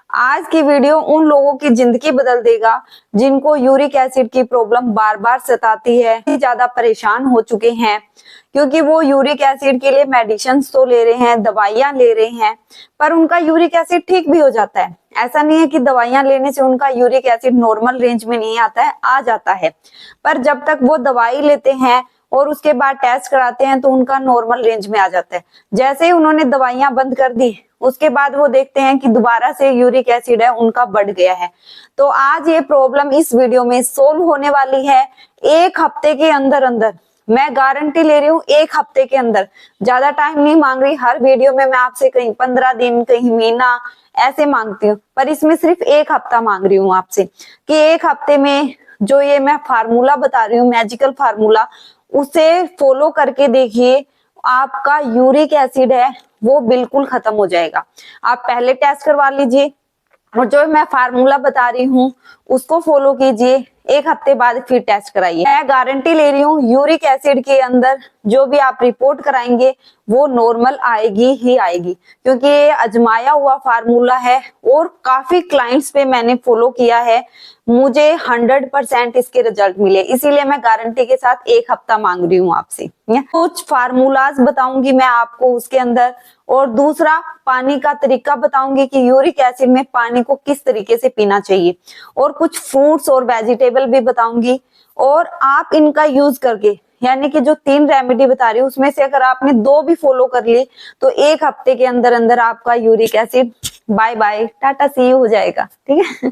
आज की वीडियो उन लोगों की जिंदगी बदल देगा जिनको यूरिक एसिड की प्रॉब्लम बार बार सताती है, ज्यादा परेशान हो चुके हैं क्योंकि वो यूरिक एसिड के लिए मेडिसिन तो ले रहे हैं, दवाइयां ले रहे हैं, पर उनका यूरिक एसिड ठीक भी हो जाता है। ऐसा नहीं है कि दवाइयां लेने से उनका यूरिक एसिड नॉर्मल रेंज में नहीं आता है, आ जाता है, पर जब तक वो दवाई लेते हैं और उसके बाद टेस्ट कराते हैं तो उनका नॉर्मल रेंज में आ जाता है। जैसे ही उन्होंने दवाइयां बंद कर दी उसके बाद वो देखते हैं कि दोबारा से यूरिक एसिड है उनका बढ़ गया है। तो आज ये प्रॉब्लम इस वीडियो में सोल्व होने वाली है। एक हफ्ते के अंदर अंदर, मैं गारंटी ले रही हूँ, एक हफ्ते के अंदर, ज्यादा टाइम नहीं मांग रही। हर वीडियो में मैं आपसे कहीं 15 दिन, कहीं महीना ऐसे मांगती हूँ, पर इसमें सिर्फ एक हफ्ता मांग रही हूँ आपसे कि एक हफ्ते में जो ये मैं फार्मूला बता रही हूँ, मैजिकल फार्मूला, उसे फॉलो करके देखिए, आपका यूरिक एसिड है वो बिल्कुल खत्म हो जाएगा। आप पहले टेस्ट करवा लीजिए और जो मैं फार्मूला बता रही हूँ उसको फॉलो कीजिए, एक हफ्ते बाद फिर टेस्ट कराइए। मैं गारंटी ले रही हूँ यूरिक एसिड के अंदर जो भी आप रिपोर्ट कराएंगे वो नॉर्मल आएगी ही आएगी, क्योंकि ये आजमाया हुआ फार्मूला है और काफी क्लाइंट्स पे मैंने फॉलो किया है, मुझे 100% इसके रिजल्ट मिले, इसीलिए मैं गारंटी के साथ एक हफ्ता मांग रही हूँ आपसे। कुछ फार्मूलाज बताऊंगी मैं आपको उसके अंदर, और दूसरा पानी का तरीका बताऊंगी कि यूरिक एसिड में पानी को किस तरीके से पीना चाहिए, और कुछ फ्रूट्स और वेजिटेबल भी बताऊंगी। और आप इनका यूज करके, यानी कि जो 3 रेमेडी बता रही हूँ उसमें से अगर आपने 2 भी फॉलो कर ली तो एक हफ्ते के अंदर अंदर आपका uric acid bye bye tata see you हो जाएगा। ठीक है।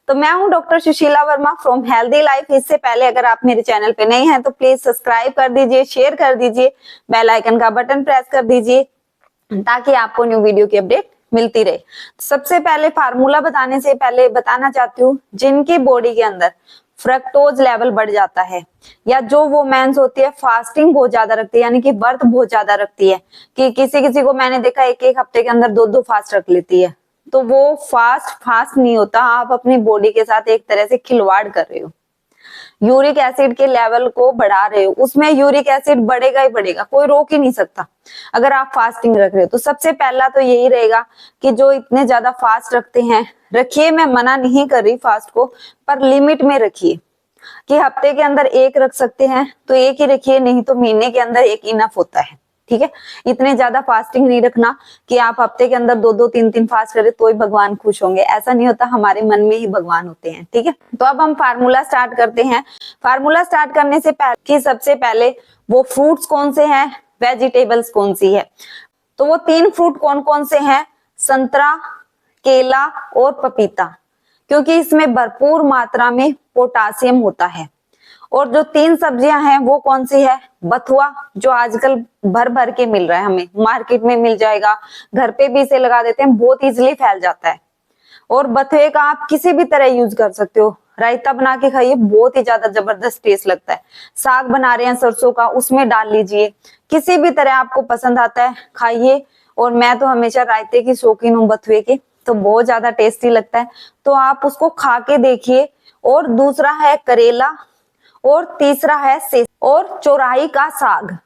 तो मैं हूँ doctor Sushila Verma from healthy life. इससे पहले अगर आप मेरे चैनल पे नए हैं तो प्लीज सब्सक्राइब कर दीजिए, शेयर कर दीजिए, बेल आइकन का बटन प्रेस कर दीजिए ताकि आपको न्यू वीडियो की अपडेट मिलती रहे। सबसे पहले फार्मूला बताने से पहले बताना चाहती हूँ, जिनकी बॉडी के अंदर फ्रक्टोज लेवल बढ़ जाता है, या जो वोमेन्स होती है फास्टिंग बहुत ज्यादा रखती है, यानी कि व्रत बहुत ज्यादा रखती है, कि किसी किसी को मैंने देखा एक हफ्ते के अंदर 2 फास्ट रख लेती है, तो वो फास्ट नहीं होता, आप अपनी बॉडी के साथ एक तरह से खिलवाड़ कर रहे हो, यूरिक एसिड के लेवल को बढ़ा रहे हो। उसमें यूरिक एसिड बढ़ेगा ही बढ़ेगा, कोई रोक ही नहीं सकता अगर आप फास्टिंग रख रहे हो। तो सबसे पहला तो यही रहेगा कि जो इतने ज्यादा फास्ट रखते हैं, रखिए, मैं मना नहीं कर रही फास्ट को, पर लिमिट में रखिए, कि हफ्ते के अंदर 1 रख सकते हैं तो 1 ही रखिए, नहीं तो महीने के अंदर 1 इनफ होता है। ठीक है। इतने ज्यादा फास्टिंग नहीं रखना कि आप हफ्ते के अंदर 2 3 फास्ट करें तो ही भगवान खुश होंगे, ऐसा नहीं होता, हमारे मन में ही भगवान होते हैं। ठीक है। तो अब हम फार्मूला स्टार्ट करते हैं। फार्मूला स्टार्ट करने से पहले कि सबसे पहले वो फ्रूट्स कौन से हैं, वेजिटेबल्स कौन सी है, तो वो 3 फ्रूट कौन कौन से हैं, संतरा, केला और पपीता, क्योंकि इसमें भरपूर मात्रा में पोटासियम होता है। और जो 3 सब्जियां हैं वो कौन सी है, बथुआ, जो आजकल भर भर के मिल रहा है, हमें मार्केट में मिल जाएगा, घर पे भी इसे लगा देते हैं, बहुत इजीली फैल जाता है। और बथुए का आप किसी भी तरह यूज कर सकते हो, रायता बना के खाइए, बहुत ही ज्यादा जबरदस्त टेस्ट लगता है। साग बना रहे हैं सरसों का, उसमें डाल लीजिए, किसी भी तरह आपको पसंद आता है खाइए। और मैं तो हमेशा रायते की शौकीन हूँ बथुए के, तो बहुत ज्यादा टेस्टी लगता है, तो आप उसको खा के देखिए। और दूसरा है करेला, और तीसरा है सेब, और चौराई का साग।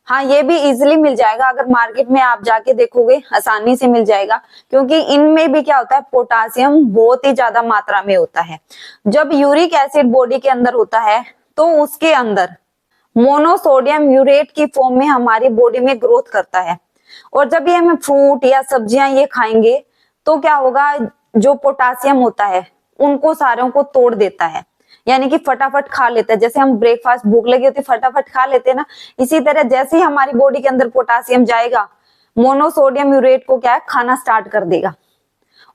हाँ, ये भी इजीली मिल जाएगा, अगर मार्केट में आप जाके देखोगे आसानी से मिल जाएगा, क्योंकि इनमें भी क्या होता है, पोटासियम बहुत ही ज्यादा मात्रा में होता है। जब यूरिक एसिड बॉडी के अंदर होता है तो उसके अंदर मोनोसोडियम यूरेट की फॉर्म में हमारी बॉडी में ग्रोथ करता है, और जब ये हम फ्रूट या सब्जियां ये खाएंगे तो क्या होगा, जो पोटासियम होता है उनको सारों को तोड़ देता है, यानी कि फटाफट खा लेता है। जैसे हम ब्रेकफास्ट, भूख लगी होती है, फटाफट खा लेते हैं ना, इसी तरह जैसे ही हमारी बॉडी के अंदर पोटासियम जाएगा, मोनोसोडियम यूरेट को क्या है, खाना स्टार्ट कर देगा।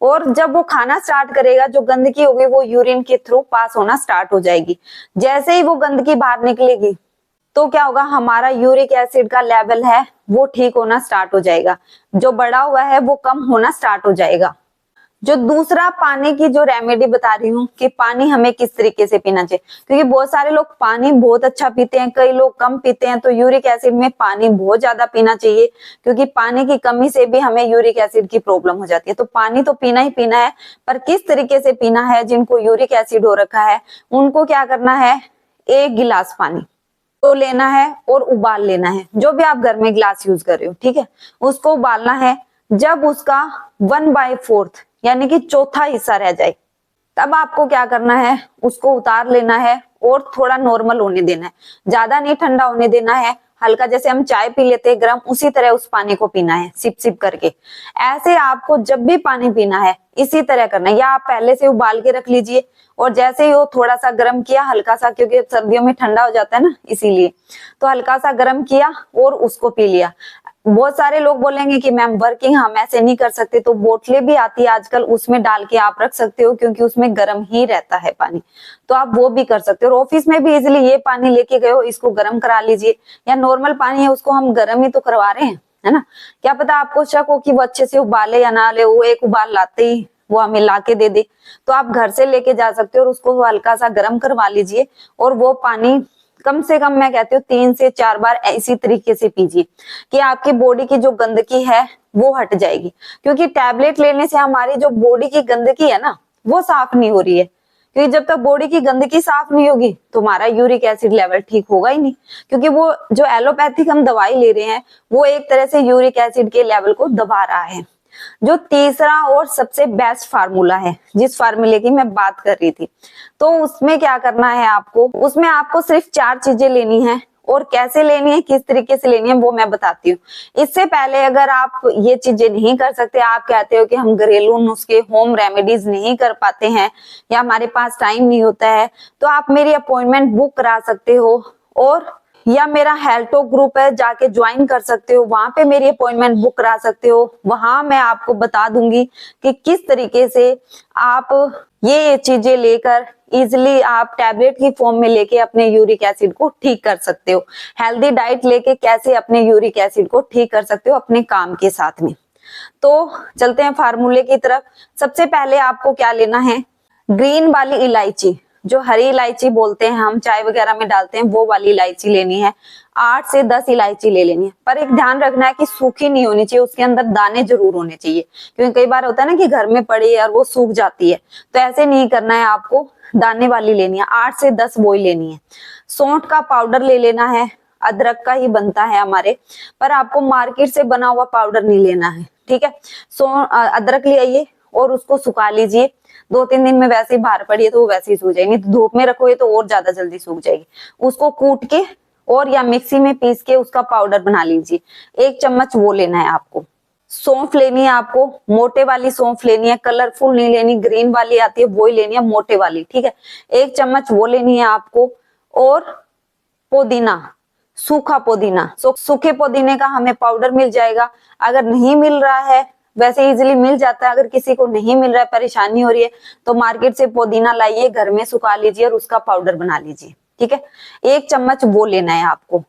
और जब वो खाना स्टार्ट करेगा, जो गंदगी होगी वो यूरिन के थ्रू पास होना स्टार्ट हो जाएगी। जैसे ही वो गंदगी बाहर निकलेगी तो क्या होगा, हमारा यूरिक एसिड का लेवल है वो ठीक होना स्टार्ट हो जाएगा, जो बढ़ा हुआ है वो कम होना स्टार्ट हो जाएगा। जो दूसरा पानी की जो रेमेडी बता रही हूँ कि पानी हमें किस तरीके से पीना चाहिए, क्योंकि बहुत सारे लोग पानी बहुत अच्छा पीते हैं, कई लोग कम पीते हैं, तो यूरिक एसिड में पानी बहुत ज्यादा पीना चाहिए, क्योंकि पानी की कमी से भी हमें यूरिक एसिड की प्रॉब्लम हो जाती है। तो पानी तो पीना ही पीना है, पर किस तरीके से पीना है, जिनको यूरिक एसिड हो रखा है उनको क्या करना है, 1 गिलास पानी तो लेना है और उबाल लेना है, जो भी आप घर में गिलास यूज कर रहे हो, ठीक है, उसको उबालना है। जब उसका 1/4 यानी कि चौथा हिस्सा रह जाए, तब आपको क्या करना है, उसको उतार लेना है और थोड़ा नॉर्मल होने देना है। ज्यादा नहीं ठंडा होने देना है, हल्का जैसे हम चाय पी लेते हैं गर्म, उसी तरह उस पानी को पीना है, सिप सिप करके। ऐसे आपको जब भी पानी पीना है इसी तरह करना है, या आप पहले से उबाल के रख लीजिए और जैसे ही वो थोड़ा सा गर्म किया हल्का सा, क्योंकि सर्दियों में ठंडा हो जाता है ना इसीलिए, तो हल्का सा गर्म किया और उसको पी लिया। बहुत सारे लोग बोलेंगे कि मैम वर्किंग हम ऐसे नहीं कर सकते, तो बोतलें भी आती है आजकल, उसमें डाल के आप रख सकते हो, क्योंकि उसमें गर्म ही रहता है पानी, तो आप वो भी कर सकते हो। और ऑफिस में भी इजिली ये पानी लेके गए हो, इसको गर्म करा लीजिए, या नॉर्मल पानी है उसको हम गर्म ही तो करवा रहे हैं, है ना। क्या पता आपको शक हो कि वो अच्छे से उबाले या ना ले, वो एक उबाल लाते ही वो हमें लाके दे दे, तो आप घर से लेके जा सकते हो और उसको हल्का सा गर्म करवा लीजिए, और वो पानी कम से कम मैं कहती हूँ 3 से 4 बार इसी तरीके से पीजिए, कि आपकी बॉडी की जो गंदगी है वो हट जाएगी। क्योंकि टैबलेट लेने से हमारी जो बॉडी की गंदगी है ना वो साफ नहीं हो रही है, क्योंकि जब तक बॉडी की गंदगी साफ नहीं होगी तो हमारा यूरिक एसिड लेवल ठीक होगा ही नहीं। क्योंकि वो जो एलोपैथिक हम दवाई ले रहे हैं वो एक तरह से यूरिक एसिड के लेवल को दबा रहा है। जो तीसरा और सबसे बेस्ट फार्मूला है, जिस फार्मूले की मैं बात कर रही थी, तो उसमें क्या करना है आपको, उसमें आपको सिर्फ 4 चीजें लेनी है, और कैसे लेनी है, किस तरीके से लेनी है वो मैं बताती हूँ। इससे पहले अगर आप ये चीजें नहीं कर सकते, आप कहते हो कि हम घरेलू नुस्खे होम रेमेडीज नहीं कर पाते हैं या हमारे पास टाइम नहीं होता है, तो आप मेरी अपॉइंटमेंट बुक करा सकते हो, और या मेरा हेल्थो ग्रुप है जाके ज्वाइन कर सकते हो, वहां पे मेरी अपॉइंटमेंट बुक करा सकते हो। वहां मैं आपको बता दूंगी कि किस तरीके से आप ये चीजें लेकर इजिली आप टैबलेट की फॉर्म में लेके अपने यूरिक एसिड को ठीक कर सकते हो। हेल्दी डाइट लेके कैसे अपने यूरिक एसिड को ठीक कर सकते हो अपने काम के साथ में। तो चलते हैं फार्मूले की तरफ। सबसे पहले आपको क्या लेना है, ग्रीन वाली इलायची, जो हरी इलायची बोलते हैं हम, चाय वगैरह में डालते हैं, वो वाली इलायची लेनी है। 8 से 10 इलायची ले लेनी है, पर एक ध्यान रखना है कि सूखी नहीं होनी चाहिए, उसके अंदर दाने जरूर होने चाहिए। क्योंकि कई बार होता है ना कि घर में पड़ी है और वो सूख जाती है, तो ऐसे नहीं करना है, आपको दाने वाली लेनी है। 8 से 10 वो लेनी है। सौंठ का पाउडर ले लेना है, अदरक का ही बनता है हमारे, पर आपको मार्केट से बना हुआ पाउडर नहीं लेना है, ठीक है। अदरक ले आइए और उसको सुखा लीजिए। 2-3 दिन में वैसे ही बाहर पड़ी है तो वो वैसे ही सूख जाएगी, तो धूप में रखोगे तो और ज्यादा जल्दी सूख जाएगी। उसको कूट के और या मिक्सी में पीस के उसका पाउडर बना लीजिए। 1 चम्मच वो लेना है आपको। सौंफ लेनी है आपको, मोटे वाली सौंफ लेनी है, कलरफुल नहीं लेनी, ग्रीन वाली आती है वो ही लेनी है, मोटे वाली, ठीक है। 1 चम्मच वो लेनी है आपको। और पुदीना, सूखा पुदीना, सूखे पुदीने का हमें पाउडर मिल जाएगा। अगर नहीं मिल रहा है, वैसे इजीली मिल जाता है, अगर किसी को नहीं मिल रहा है, परेशानी हो रही है, तो मार्केट से पुदीना लाइए, घर में सुखा लीजिए और उसका पाउडर बना लीजिए, ठीक है। 1 चम्मच वो लेना है आपको।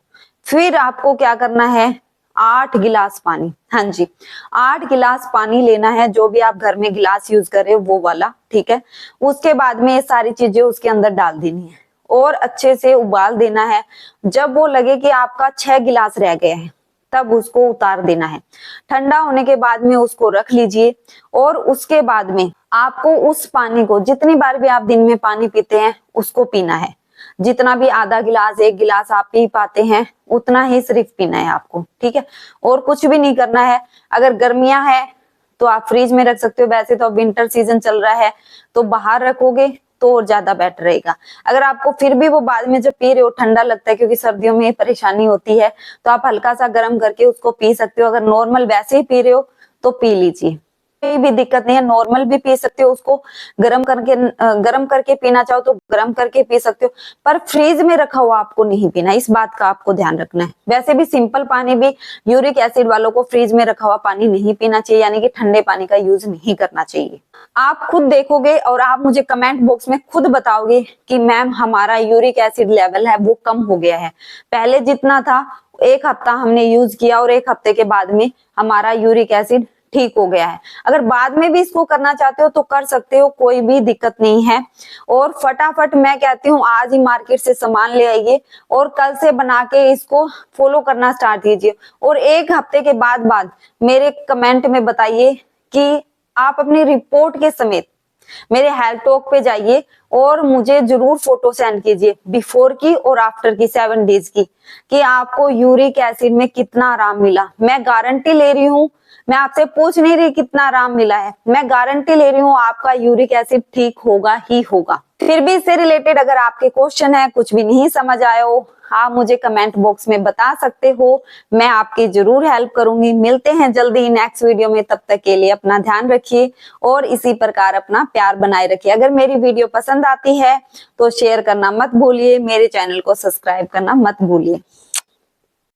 फिर आपको क्या करना है, 8 गिलास पानी, हाँ जी 8 गिलास पानी लेना है, जो भी आप घर में गिलास यूज कर रहे हो वो वाला, ठीक है। उसके बाद में ये सारी चीजें उसके अंदर डाल देनी है और अच्छे से उबाल देना है। जब वो लगे कि आपका 6 गिलास रह गए हैं तब उसको उतार देना है। ठंडा होने के बाद में उसको रख लीजिए, और उसके बाद में आपको उस पानी को, जितनी बार भी आप दिन में पानी पीते हैं उसको पीना है। जितना भी आधा गिलास 1 गिलास आप पी पाते हैं उतना ही सिर्फ पीना है आपको, ठीक है। और कुछ भी नहीं करना है। अगर गर्मियां है तो आप फ्रिज में रख सकते हो, वैसे तो विंटर सीजन चल रहा है तो बाहर रखोगे तो और ज्यादा बेटर रहेगा। अगर आपको फिर भी वो बाद में जब पी रहे हो ठंडा लगता है, क्योंकि सर्दियों में परेशानी होती है, तो आप हल्का सा गर्म करके उसको पी सकते हो। अगर नॉर्मल वैसे ही पी रहे हो तो पी लीजिए, कोई भी दिक्कत नहीं है, नॉर्मल भी पी सकते हो। उसको गर्म करके पीना चाहो तो गर्म करके पी सकते हो, पर फ्रीज में रखा हुआ आपको नहीं पीना, इस बात का आपको ध्यान रखना है। वैसे भी सिंपल पानी भी यूरिक एसिड वालों को फ्रीज में रखा हुआ पानी नहीं पीना चाहिए, यानी कि ठंडे पानी का यूज नहीं करना चाहिए। आप खुद देखोगे और आप मुझे कमेंट बॉक्स में खुद बताओगे कि मैम हमारा यूरिक एसिड लेवल है वो कम हो गया है, पहले जितना था 1 हफ्ता हमने यूज किया और 1 हफ्ते के बाद में हमारा यूरिक एसिड ठीक हो गया है। अगर बाद में भी इसको करना चाहते हो तो कर सकते हो, कोई भी दिक्कत नहीं है। और फटाफट मैं कहती हूँ आज ही मार्केट से सामान ले आइए और कल से बना के इसको फॉलो करना स्टार्ट कीजिए, और 1 हफ्ते के बाद मेरे कमेंट में बताइए कि आप अपनी रिपोर्ट के समेत मेरे हेल्थ टॉक पे जाइए और मुझे जरूर फोटो सेंड कीजिए बिफोर की और आफ्टर की 7 डेज की, कि आपको यूरिक एसिड में कितना आराम मिला। मैं गारंटी ले रही हूँ मैं आपसे पूछ नहीं रही कितना आराम मिला है, मैं गारंटी ले रही हूँ आपका यूरिक एसिड ठीक होगा ही होगा। फिर भी इससे रिलेटेड अगर आपके क्वेश्चन है, कुछ भी नहीं समझ आया हो, आप मुझे कमेंट बॉक्स में बता सकते हो, मैं आपकी जरूर हेल्प करूंगी। मिलते हैं जल्दी नेक्स्ट वीडियो में, तब तक के लिए अपना ध्यान रखिए और इसी प्रकार अपना प्यार बनाए रखिए। अगर मेरी वीडियो पसंद आती है तो शेयर करना मत भूलिए, मेरे चैनल को सब्सक्राइब करना मत भूलिए।